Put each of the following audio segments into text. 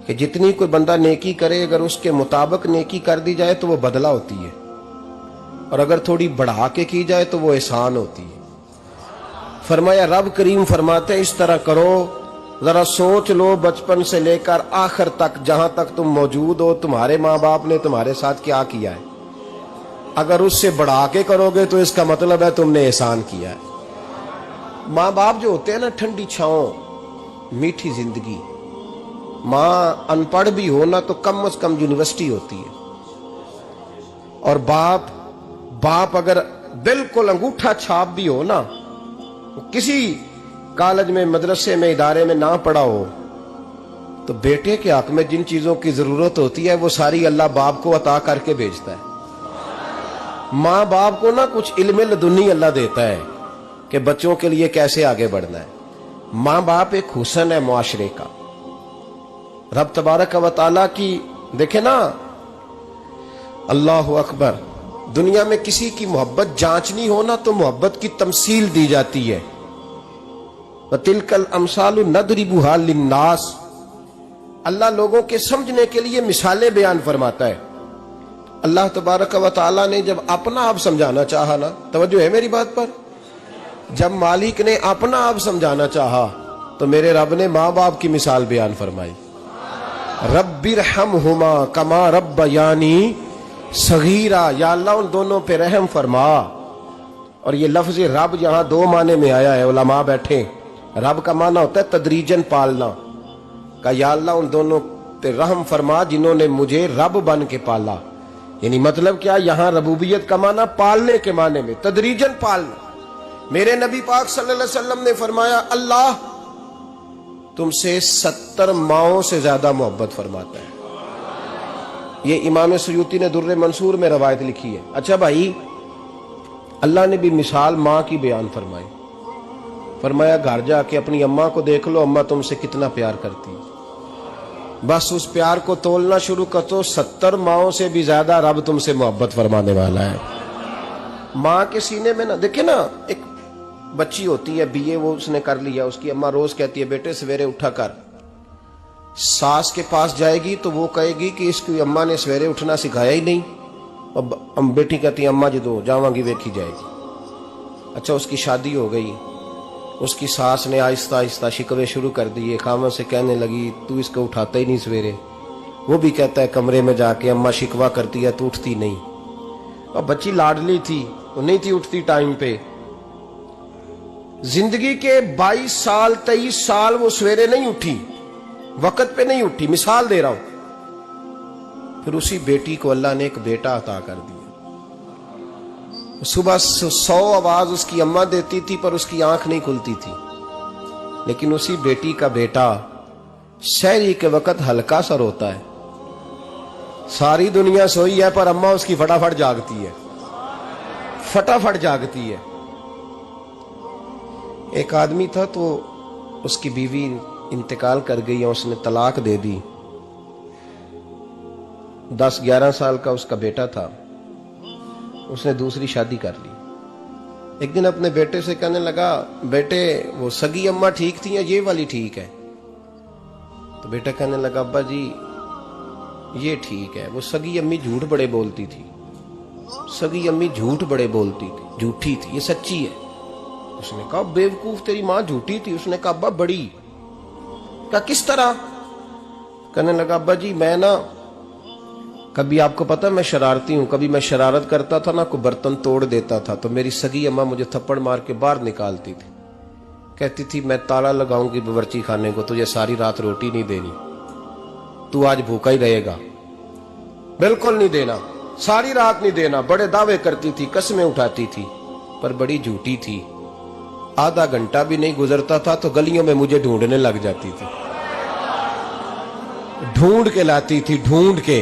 کہ جتنی کوئی بندہ نیکی کرے اگر اس کے مطابق نیکی کر دی جائے تو وہ بدلہ ہوتی ہے، اور اگر تھوڑی بڑھا کے کی جائے تو وہ احسان ہوتی ہے۔ فرمایا رب کریم فرماتے ہیں اس طرح کرو، ذرا سوچ لو بچپن سے لے کر آخر تک جہاں تک تم موجود ہو تمہارے ماں باپ نے تمہارے ساتھ کیا کیا ہے، اگر اس سے بڑھا کے کرو گے تو اس کا مطلب ہے تم نے احسان کیا ہے۔ ماں باپ جو ہوتے ہیں نا، ٹھنڈی چھاؤں، میٹھی زندگی، ماں ان پڑھ بھی ہو نا تو کم از کم یونیورسٹی ہوتی ہے، اور باپ اگر بالکل انگوٹھا چھاپ بھی ہو نا، کسی کالج میں مدرسے میں ادارے میں نہ پڑھا ہو، تو بیٹے کے حق میں جن چیزوں کی ضرورت ہوتی ہے وہ ساری اللہ باپ کو عطا کر کے بھیجتا ہے۔ ماں باپ کو نا کچھ علم لدنی اللہ دیتا ہے کہ بچوں کے لیے کیسے آگے بڑھنا ہے۔ ماں باپ ایک حسن ہے معاشرے کا۔ رب تبارک و تعالیٰ کی دیکھیں نا، اللہ اکبر، دنیا میں کسی کی محبت جانچنی ہو نا تو محبت کی تمثیل دی جاتی ہے۔ وَتِلْكَ الْأَمْثَالُ نَضْرِبُهَا لِلنَّاسِ، اللہ لوگوں کے سمجھنے کے لیے مثالیں بیان فرماتا ہے۔ اللہ تبارک و تعالیٰ نے جب اپنا آپ سمجھانا چاہا نا، توجہ ہے میری بات پر، جب مالک نے اپنا آپ سمجھانا چاہا تو میرے رب نے ماں باپ کی مثال بیان فرمائی، رب ارحمہما کما ربیانی صغیرہ، یا اللہ ان دونوں پہ رحم فرما۔ اور یہ لفظ رب یہاں دو معنی میں آیا ہے، علماء بیٹھے، رب کا معنی ہوتا ہے تدریجن پالنا، کہ یا اللہ ان دونوں پہ رحم فرما جنہوں نے مجھے رب بن کے پالا۔ یعنی مطلب کیا، یہاں ربوبیت کا معنی پالنے کے معنی میں، تدریجن پالنا۔ میرے نبی پاک صلی اللہ علیہ وسلم نے فرمایا اللہ تم سے 70 ماؤں سے زیادہ محبت فرماتا ہے۔ یہ امام سیوطی نے در منصور میں روایت لکھی ہے۔ اچھا بھائی، اللہ نے بھی مثال ماں کی بیان فرمائی، فرمایا گھر جا کے اپنی اماں کو دیکھ لو، اماں تم سے کتنا پیار کرتی ہے، بس اس پیار کو تولنا شروع کر تو 70 ماؤں سے بھی زیادہ رب تم سے محبت فرمانے والا ہے۔ ماں کے سینے میں نا، دیکھیں نا، ایک بچی ہوتی ہے BA، وہ اس نے کر لیا، اس کی اماں روز کہتی ہے بیٹے سویرے اٹھا کر، ساس کے پاس جائے گی تو وہ کہے گی کہ اس کی اماں نے سویرے اٹھنا سکھایا ہی نہیں، اور بیٹی کہتی ہے اماں جدو جاواں گی ویکھی جائے گی۔ اچھا اس کی شادی ہو گئی، اس کی ساس نے آہستہ آہستہ شکوے شروع کر دیے، خامن سے کہنے لگی تو اس کو اٹھاتا ہی نہیں سویرے، وہ بھی کہتا ہے کمرے میں جا کے اماں شکوہ کرتی ہے تو اٹھتی نہیں، اور بچی لاڈلی تھی، وہ نہیں تھی اٹھتی ٹائم پہ۔ زندگی کے 22 سال 23 سال وہ سویرے نہیں اٹھی، وقت پہ نہیں اٹھی، مثال دے رہا ہوں۔ پھر اسی بیٹی کو اللہ نے ایک بیٹا عطا کر دیا۔ صبح 100 آواز اس کی اماں دیتی تھی پر اس کی آنکھ نہیں کھلتی تھی، لیکن اسی بیٹی کا بیٹا سحری کے وقت ہلکا سا روتا ہے، ساری دنیا سوئی ہے پر اماں اس کی فٹافٹ جاگتی ہے، فٹافٹ جاگتی ہے۔ ایک آدمی تھا تو اس کی بیوی انتقال کر گئی اور اس نے طلاق دے دی، 10-11 سال کا اس کا بیٹا تھا، اس نے دوسری شادی کر لی۔ ایک دن اپنے بیٹے سے کہنے لگا بیٹے وہ سگی اماں ٹھیک تھی یا یہ والی ٹھیک ہے؟ تو بیٹا کہنے لگا ابا جی یہ ٹھیک ہے، وہ سگی امی جھوٹ بڑے بولتی تھی، سگی امی جھوٹ بڑے بولتی تھی، جھوٹی تھی، یہ سچی ہے۔ اس نے کہا بیوقوف تیری ماں جھوٹی تھی؟ اس نے کہا ابا بڑی۔ کہا کس طرح؟ کہنے لگا ابا جی میں نا کبھی، آپ کو پتا میں شرارتی ہوں، کبھی میں شرارت کرتا تھا نا، کوئی برتن توڑ دیتا تھا تو میری سگی اماں مجھے تھپڑ مار کے باہر نکالتی تھی، کہتی تھی میں تالا لگاؤں گی باورچی خانے کو، تجھے ساری رات روٹی نہیں دینی، تو آج بھوکا ہی رہے گا، بالکل نہیں دینا، ساری رات نہیں دینا۔ بڑے دعوے کرتی تھی، قسمیں اٹھاتی تھی، پر بڑی جھوٹی تھی۔ آدھا گھنٹہ بھی نہیں گزرتا تھا تو گلیوں میں مجھے ڈھونڈنے لگ جاتی تھی، ڈھونڈ کے لاتی تھی، ڈھونڈ کے،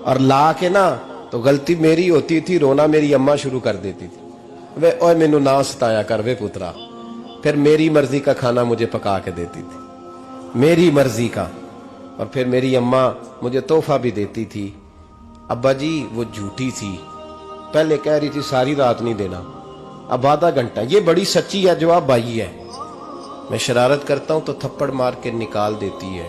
اور لا کے نا تو غلطی میری ہوتی تھی، رونا میری اماں شروع کر دیتی تھی، وے اوے مینوں نہ ستایا کر وے پترا۔ پھر میری مرضی کا کھانا مجھے پکا کے دیتی تھی، میری مرضی کا، اور پھر میری اماں مجھے تحفہ بھی دیتی تھی۔ ابا جی وہ جھوٹی تھی، پہلے کہہ رہی تھی ساری رات نہیں دینا، اب آدھا گھنٹہ، یہ بڑی سچی ہے جواب بھائی ہے، میں شرارت کرتا ہوں تو تھپڑ مار کے نکال دیتی ہے،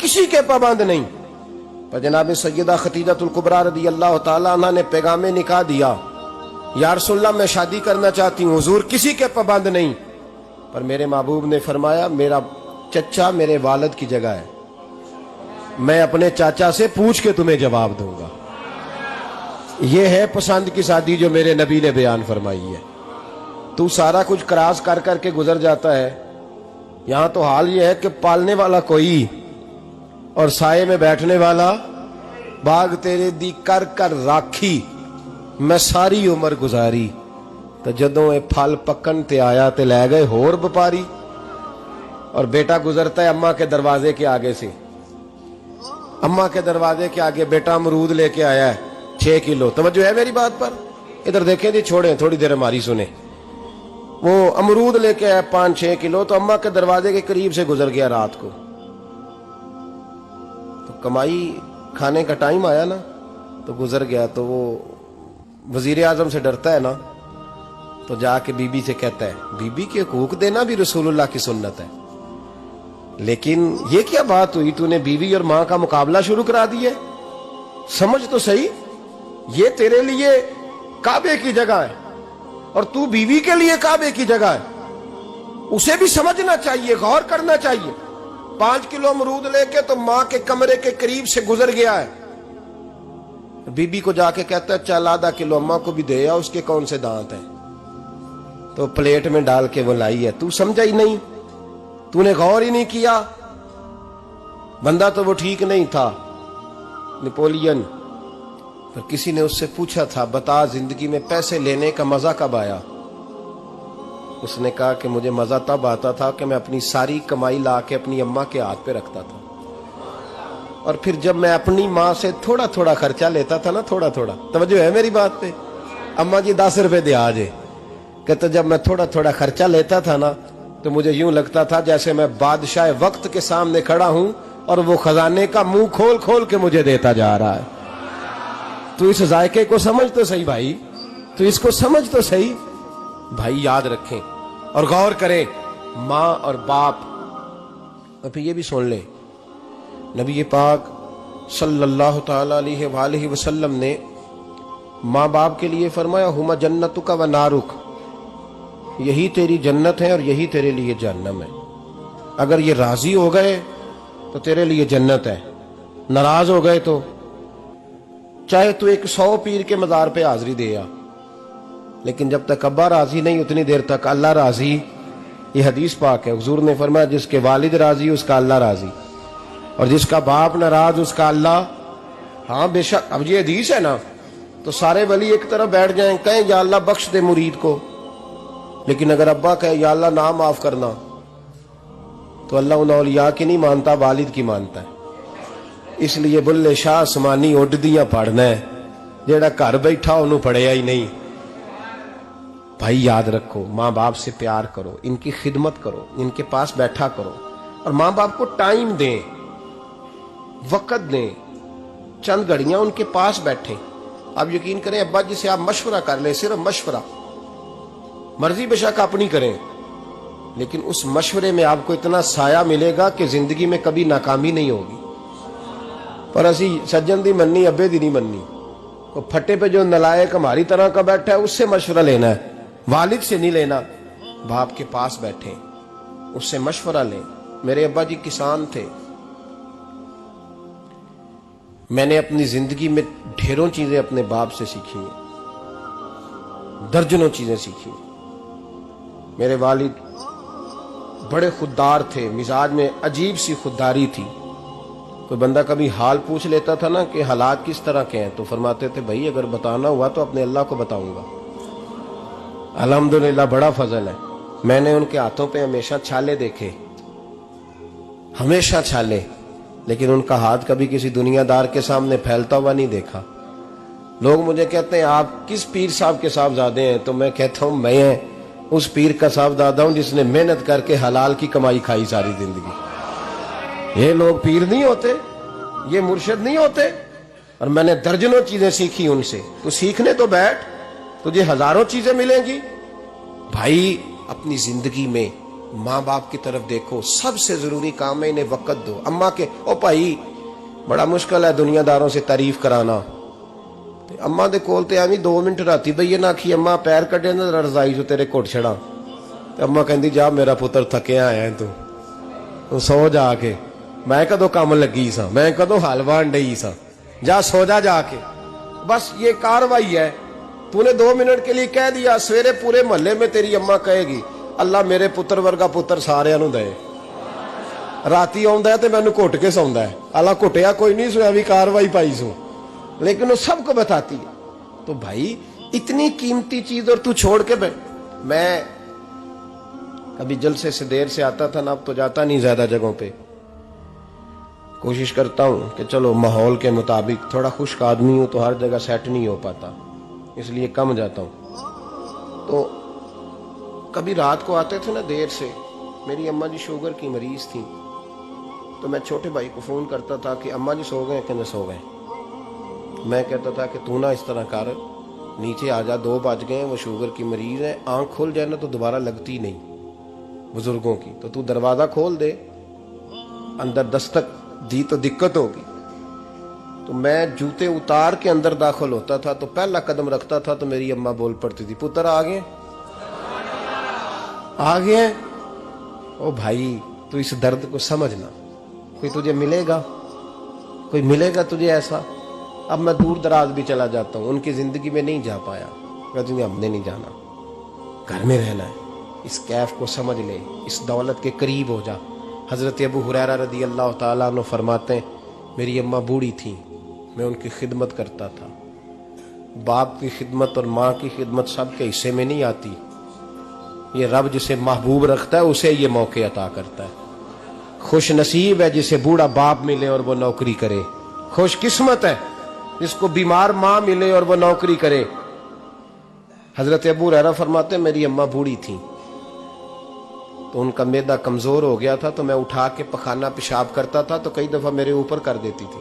کسی کے پابند نہیں. پر جناب سیدہ خدیجہ الکبریٰ رضی اللہ تعالیٰ عنہ نے پیغام نکاح دیا, یا رسول اللہ میں شادی کرنا چاہتی ہوں. حضور کسی کے پابند نہیں, پر میرے محبوب نے فرمایا میرا چچا میرے والد کی جگہ ہے, میں اپنے چاچا سے پوچھ کے تمہیں جواب دوں گا. یہ ہے پسند کی شادی جو میرے نبی نے بیان فرمائی ہے. تو سارا کچھ کراس کر کر کے گزر جاتا ہے. یہاں تو حال یہ ہے کہ پالنے والا کوئی اور سائے میں بیٹھنے والا. باغ تیرے دی کر کر راکھی میں ساری عمر گزاری, تو جدوں اے پھل پکن تے آیا تے لے گئے ہور بپاری. اور بیٹا گزرتا ہے اماں کے دروازے کے آگے سے, اماں کے دروازے کے آگے بیٹا امرود لے کے آیا ہے 6 کلو. توجہ ہے میری بات پر؟ ادھر دیکھیں جی, چھوڑیں تھوڑی دیر ہماری سنیں. وہ امرود لے کے آیا 5-6 کلو, تو اماں کے دروازے کے قریب سے گزر گیا رات کو. تو کمائی کھانے کا ٹائم آیا نا, تو گزر گیا. تو وہ وزیر اعظم سے ڈرتا ہے نا, تو جا کے بی بی سے کہتا ہے بی بی کے حقوق دینا بھی رسول اللہ کی سنت ہے. لیکن یہ کیا بات ہوئی, تو نے بیوی اور ماں کا مقابلہ شروع کرا دیا. سمجھ تو صحیح, یہ تیرے لیے کعبے کی جگہ ہے اور تو بیوی کے لیے کعبے کی جگہ ہے. اسے بھی سمجھنا چاہیے, غور کرنا چاہیے. 5 کلو امرود لے کے تو ماں کے کمرے کے قریب سے گزر گیا ہے. بی بی کو جا کے کہتا ہے چل آدھا کلو اماں کو بھی دے آ, اس کے کون سے دانت ہیں. تو پلیٹ میں ڈال کے وہ لائی ہے. تو سمجھا ہی نہیں, تو نے غور ہی نہیں کیا. بندہ تو وہ ٹھیک نہیں تھا, نپولین. پر کسی نے اس سے پوچھا تھا بتا زندگی میں پیسے لینے کا مزہ کب آیا. اس نے کہا کہ مجھے مزہ تب آتا تھا کہ میں اپنی ساری کمائی لا کے اپنی اماں کے ہاتھ پہ رکھتا تھا, اور پھر جب میں اپنی ماں سے تھوڑا تھوڑا خرچہ لیتا تھا نا, تھوڑا تھوڑا. توجہ ہے میری بات پہ؟ اماں جی 10 روپے دے آجے. کہتے جب میں تھوڑا تھوڑا خرچہ لیتا تھا نا, تو مجھے یوں لگتا تھا جیسے میں بادشاہ وقت کے سامنے کھڑا ہوں اور وہ خزانے کا منہ کھول کھول کے مجھے دیتا جا رہا ہے. تو اس ذائقے کو سمجھ تو صحیح بھائی, تو اس کو سمجھ تو صحیح بھائی. یاد رکھیں اور غور کریں, ماں اور باپ. اور پھر یہ بھی سن لیں, نبی پاک صلی اللہ تعالی علیہ وآلہ وسلم نے ماں باپ کے لیے فرمایا ہما جنتک و نارک, یہی تیری جنت ہے اور یہی تیرے لیے جہنم ہے. اگر یہ راضی ہو گئے تو تیرے لیے جنت ہے, ناراض ہو گئے تو چاہے تو ایک 100 پیر کے مزار پہ حاضری دے آ, لیکن جب تک ابا راضی نہیں اتنی دیر تک اللہ راضی. یہ حدیث پاک ہے, حضور نے فرمایا جس کے والد راضی اس کا اللہ راضی, اور جس کا باپ ناراض اس کا اللہ. ہاں بے شک. اب یہ حدیث ہے نا, تو سارے ولی ایک طرف بیٹھ جائیں, کہیں یا اللہ بخش دے مرید کو, لیکن اگر ابا کہے یا اللہ نہ معاف کرنا, تو اللہ ان اولیاء کی نہیں مانتا, والد کی مانتا ہے. اس لیے بلے شاہ سمانی اڈ دیاں پڑھنا ہے, جیڑا گھر بیٹھا انہوں پڑھیا ہی نہیں. بھائی یاد رکھو, ماں باپ سے پیار کرو, ان کی خدمت کرو, ان کے پاس بیٹھا کرو, اور ماں باپ کو ٹائم دیں, وقت دیں, چند گھڑیاں ان کے پاس بیٹھیں. آپ یقین کریں ابا جی سے آپ مشورہ کر لیں, صرف مشورہ, مرضی بے شک اپنی کریں, لیکن اس مشورے میں آپ کو اتنا سایہ ملے گا کہ زندگی میں کبھی ناکامی نہیں ہوگی. پر اسی سجن دی مننی ابے دی نہیں مننی. وہ پھٹے پہ جو نلائق ہماری طرح کا بیٹھا ہے اس سے مشورہ لینا ہے, والد سے نہیں لینا. باپ کے پاس بیٹھیں, اس سے مشورہ لیں. میرے ابا جی کسان تھے, میں نے اپنی زندگی میں ڈھیروں چیزیں اپنے باپ سے سیکھی ہیں, درجنوں چیزیں سیکھی. میرے والد بڑے خوددار تھے, مزاج میں عجیب سی خودداری تھی. کوئی بندہ کبھی حال پوچھ لیتا تھا نا کہ حالات کس طرح کے ہیں, تو فرماتے تھے بھائی اگر بتانا ہوا تو اپنے اللہ کو بتاؤں گا. الحمدللہ بڑا فضل ہے, میں نے ان کے ہاتھوں پہ ہمیشہ چھالے دیکھے, ہمیشہ چھالے, لیکن ان کا ہاتھ کبھی کسی دنیا دار کے سامنے پھیلتا ہوا نہیں دیکھا. لوگ مجھے کہتے ہیں آپ کس پیر صاحب کے صاحبزادے ہیں, تو میں کہتا ہوں میں اس پیر کا صاحبزادہ ہوں جس نے محنت کر کے حلال کی کمائی کھائی ساری زندگی. یہ لوگ پیر نہیں ہوتے, یہ مرشد نہیں ہوتے, اور میں نے درجنوں چیزیں سیکھی ان سے. تو سیکھنے تو بیٹھ, تجھے ہزاروں چیزیں ملیں گی. بھائی اپنی زندگی میں ماں باپ کی طرف دیکھو، سب سے ضروری کام ہے انہیں وقت دو. اما کے او بھائی بڑا مشکل ہے دنیا داروں سے تعریف کرانا. اما دے کول تے ایویں 2 منٹ راتی بھئی نہ آکھی اما پیر کڈے نہ رضائی جو تیرے گھٹ چھڑا. تے اما کہندی جا میرا پتر تھکیا آیا ہے تو سو جا کے، میں کدو کام لگی سا، میں کدو حل وان ڈئی سا، جا سو جا کے. بس یہ کاروائی ہے. تو نے 2 منٹ کے لیے کہہ دیا، سویرے پورے محلے میں تیری اما کہے گی اللہ میرے پتر ورگا پتر سارے نوں دے. راتی آندا ہے تے مینوں گھٹ کے سوندا ہے، اللہ گھٹیا کوئی نہیں سویا بھی کاروائی پائی سو، لیکن وہ سب کو بتاتی ہے. تو بھائی اتنی قیمتی چیز اور تو چھوڑ کے میں کبھی جلسے سے دیر سے آتا تھا نا، اب تو جاتا نہیں زیادہ جگہوں پہ. کوشش کرتا ہوں کہ چلو ماحول کے مطابق، تھوڑا خشک آدمی ہوں تو ہر جگہ سیٹ نہیں ہو پاتا، اس لیے کم جاتا ہوں. تو کبھی رات کو آتے تھے نا دیر سے، میری اماں جی شوگر کی مریض تھیں، تو میں چھوٹے بھائی کو فون کرتا تھا کہ اماں جی سو گئے کہ سو گئے. میں کہتا تھا کہ تو نہ اس طرح کر، نیچے آ جا، 2 بج گئے، وہ شوگر کی مریض ہے، آنکھ کھل جائے نا تو دوبارہ لگتی نہیں بزرگوں کی، تو دروازہ کھول دے، اندر دستک دی تو دقت ہوگی. تو میں جوتے اتار کے اندر داخل ہوتا تھا تو پہلا قدم رکھتا تھا تو میری اماں بول پڑتی تھی پتر آ گئے آ گئے. او بھائی تو اس درد کو سمجھنا، کوئی تجھے ملے گا، کوئی ملے گا تجھے ایسا. اب میں دور دراز بھی چلا جاتا ہوں، ان کی زندگی میں نہیں جا پایا، کہتے ہیں ہم نے نہیں جانا، گھر میں رہنا ہے. اس کیف کو سمجھ لے، اس دولت کے قریب ہو جا. حضرت ابو ہریرہ رضی اللہ تعالیٰ عنہ فرماتے ہیں میری اماں بوڑھی تھیں، میں ان کی خدمت کرتا تھا. باپ کی خدمت اور ماں کی خدمت سب کے حصے میں نہیں آتی، یہ رب جسے محبوب رکھتا ہے اسے یہ موقع عطا کرتا ہے. خوش نصیب ہے جسے بوڑھا باپ ملے اور وہ نوکری کرے، خوش قسمت ہے جس کو بیمار ماں ملے اور وہ نوکری کرے. حضرت ابو ہریرہ فرماتے ہیں میری اماں بوڑھی تھیں تو ان کا معدہ کمزور ہو گیا تھا، تو میں اٹھا کے پخانہ پیشاب کرتا تھا تو کئی دفعہ میرے اوپر کر دیتی تھی.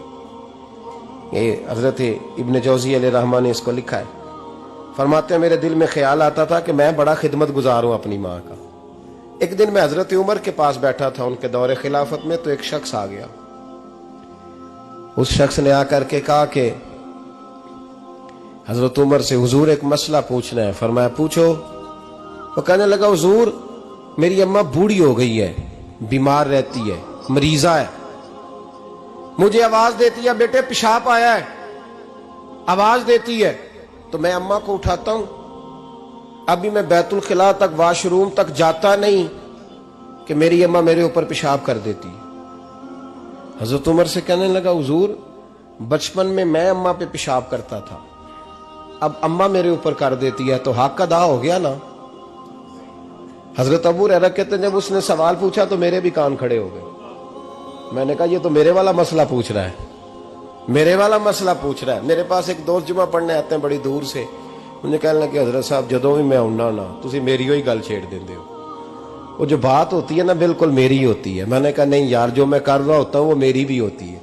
یہ حضرت ابن جوزی علیہ رحمہ نے اس کو لکھا ہے. فرماتے ہیں میرے دل میں خیال آتا تھا کہ میں بڑا خدمت گزار ہوں اپنی ماں کا. ایک دن میں حضرت عمر کے پاس بیٹھا تھا ان کے دور خلافت میں، تو ایک شخص آ گیا. اس شخص نے آ کر کے کہا کہ حضرت عمر سے حضور ایک مسئلہ پوچھنا ہے. فرمایا پوچھو. وہ کہنے لگا حضور میری اماں بوڑھی ہو گئی ہے، بیمار رہتی ہے، مریضہ ہے، مجھے آواز دیتی ہے بیٹے پیشاب آیا ہے، آواز دیتی ہے تو میں اماں کو اٹھاتا ہوں. ابھی میں بیت الخلاء تک، واش روم تک جاتا نہیں کہ میری اماں میرے اوپر پیشاب کر دیتی. حضرت عمر سے کہنے لگا حضور بچپن میں اماں پہ پیشاب کرتا تھا، اب اماں میرے اوپر کر دیتی ہے تو حق ادا ہو گیا نا. حضرت ابو ہریرہ کہتے ہیں جب اس نے سوال پوچھا تو میرے بھی کان کھڑے ہو گئے. میں نے کہا یہ تو میرے والا مسئلہ پوچھ رہا ہے، میرے والا مسئلہ پوچھ رہا ہے. میرے پاس ایک دوست جمعہ پڑھنے آتے ہیں بڑی دور سے، مجھے کہنے لگے حضرت صاحب جدوں بھی میں آؤنا نا تسی میری ہوئی گل چھیڑ دیندے ہو، وہ جو بات ہوتی ہے نا بالکل میری ہوتی ہے. میں نے کہا نہیں یار جو میں کر رہا ہوتا ہوں وہ میری بھی ہوتی ہے،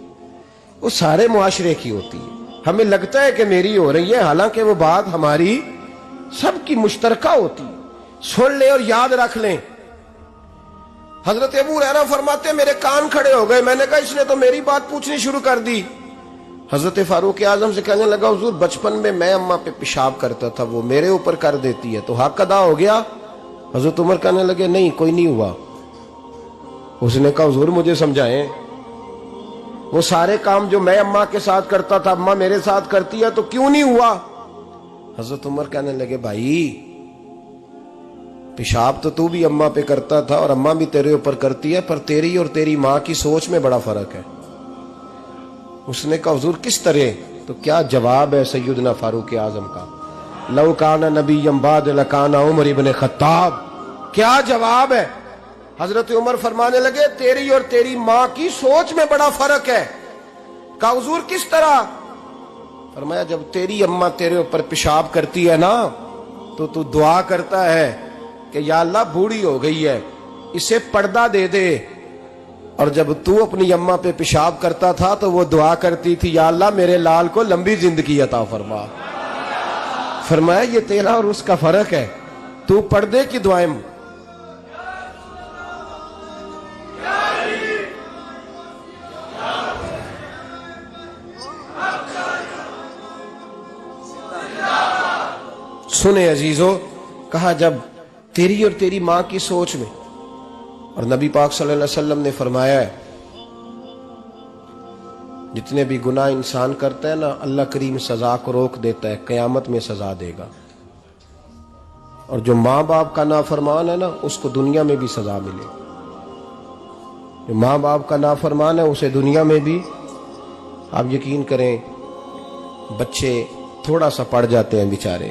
وہ سارے معاشرے کی ہوتی ہے. ہمیں لگتا ہے کہ میری ہو رہی ہے، حالانکہ وہ بات ہماری سب کی مشترکہ ہوتی ہے. سن لیں اور یاد رکھ لیں. حضرت ابو ہریرہ فرماتے ہیں میرے کان کھڑے ہو گئے. میں نے کہا اس نے تو میری بات پوچھنی شروع کر دی. حضرت فاروق اعظم سے کہنے لگا حضور بچپن میں اماں پہ پیشاب کرتا تھا، وہ میرے اوپر کر دیتی ہے تو حق ادا ہو گیا. حضرت عمر کہنے لگے نہیں کوئی نہیں ہوا. اس نے کہا حضور مجھے سمجھائیں، وہ سارے کام جو میں اماں کے ساتھ کرتا تھا اماں میرے ساتھ کرتی ہے تو کیوں نہیں ہوا. حضرت عمر کہنے لگے بھائی پیشاب تو بھی اماں پہ کرتا تھا اور اماں بھی تیرے اوپر کرتی ہے، پر تیری اور تیری ماں کی سوچ میں بڑا فرق ہے. اس نے کہا حضور کس طرح؟ تو کیا جواب ہے سیدنا فاروق اعظم کا، لو کان نبی بعد لکان عمر ابن خطاب. کیا جواب ہے؟ حضرت عمر فرمانے لگے تیری اور تیری ماں کی سوچ میں بڑا فرق ہے. کہا حضور کس طرح؟ فرمایا جب تیری اماں تیرے اوپر پیشاب کرتی ہے نا تو دعا کرتا ہے کہ یا اللہ بوڑھی ہو گئی ہے اسے پردہ دے دے، اور جب تو اپنی اماں پہ پیشاب کرتا تھا تو وہ دعا کرتی تھی یا اللہ میرے لال کو لمبی زندگی عطا فرما. فرمایا یہ تیرا اور اس کا فرق ہے، تو پردے کی دعائیں. سنے عزیزو، کہا جب تیری اور تیری ماں کی سوچ میں، اور نبی پاک صلی اللہ علیہ وسلم نے فرمایا ہے جتنے بھی گناہ انسان کرتا ہے نا، اللہ کریم سزا کو روک دیتا ہے، قیامت میں سزا دے گا، اور جو ماں باپ کا نافرمان ہے نا اس کو دنیا میں بھی سزا ملے گی۔ جو ماں باپ کا نافرمان ہے اسے دنیا میں بھی، آپ یقین کریں بچے تھوڑا سا پڑ جاتے ہیں بیچارے،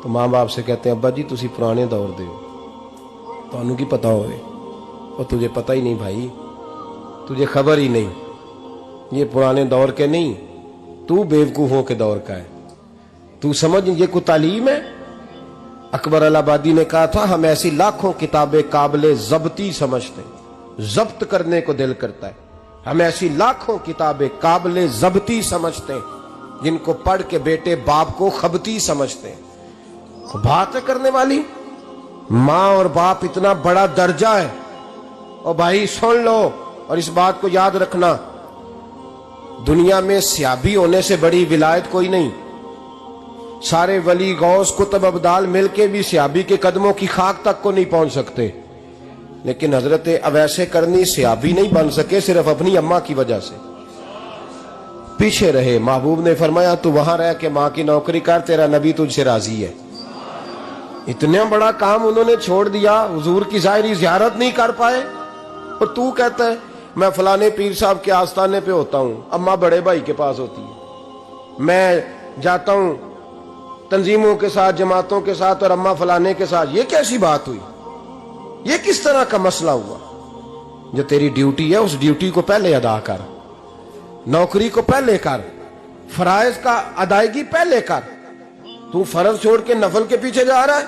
تو ماں باپ سے کہتے ہیں ابا جی تسی پرانے دور دے ہو، تو انہوں کی پتا ہوئے، اور تجھے پتہ ہی نہیں بھائی، تجھے خبر ہی نہیں، یہ پرانے دور کے نہیں، تو بیوقوفوں کے دور کا ہے، تو سمجھ یہ کوئی تعلیم ہے؟ اکبر الہآبادی نے کہا تھا ہم ایسی لاکھوں کتابیں قابل ضبطی سمجھتے ہیں، ضبط کرنے کو دل کرتا ہے، ہم ایسی لاکھوں کتابیں قابل ضبطی سمجھتے ہیں جن کو پڑھ کے بیٹے باپ کو خبتی سمجھتے ہیں۔ بات ہے کرنے والی، ماں اور باپ اتنا بڑا درجہ ہے، اور بھائی سن لو اور اس بات کو یاد رکھنا، دنیا میں سیابی ہونے سے بڑی ولایت کوئی نہیں، سارے ولی غوث کتب ابدال مل کے بھی سیابی کے قدموں کی خاک تک کو نہیں پہنچ سکتے، لیکن حضرت اویس کرنی سیابی نہیں بن سکے صرف اپنی اماں کی وجہ سے، پیچھے رہے۔ محبوب نے فرمایا تو وہاں رہ کے ماں کی نوکری کر، تیرا نبی تجھ سے راضی ہے۔ اتنا بڑا کام انہوں نے چھوڑ دیا، حضور کی ظاہری زیارت نہیں کر پائے، اور تو کہتا ہے میں فلانے پیر صاحب کے آستانے پہ ہوتا ہوں، اماں بڑے بھائی کے پاس ہوتی ہے، میں جاتا ہوں تنظیموں کے ساتھ جماعتوں کے ساتھ اور اماں فلانے کے ساتھ، یہ کیسی بات ہوئی؟ یہ کس طرح کا مسئلہ ہوا؟ جو تیری ڈیوٹی ہے اس ڈیوٹی کو پہلے ادا کر، نوکری کو پہلے کر، فرائض کا ادائیگی پہلے کر۔ تو فرض چھوڑ کے نفل کے پیچھے جا رہا ہے،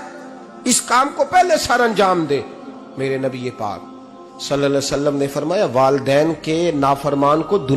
اس کام کو پہلے سر انجام دے۔ میرے نبی پاک صلی اللہ علیہ وسلم نے فرمایا والدین کے نافرمان کو دنیا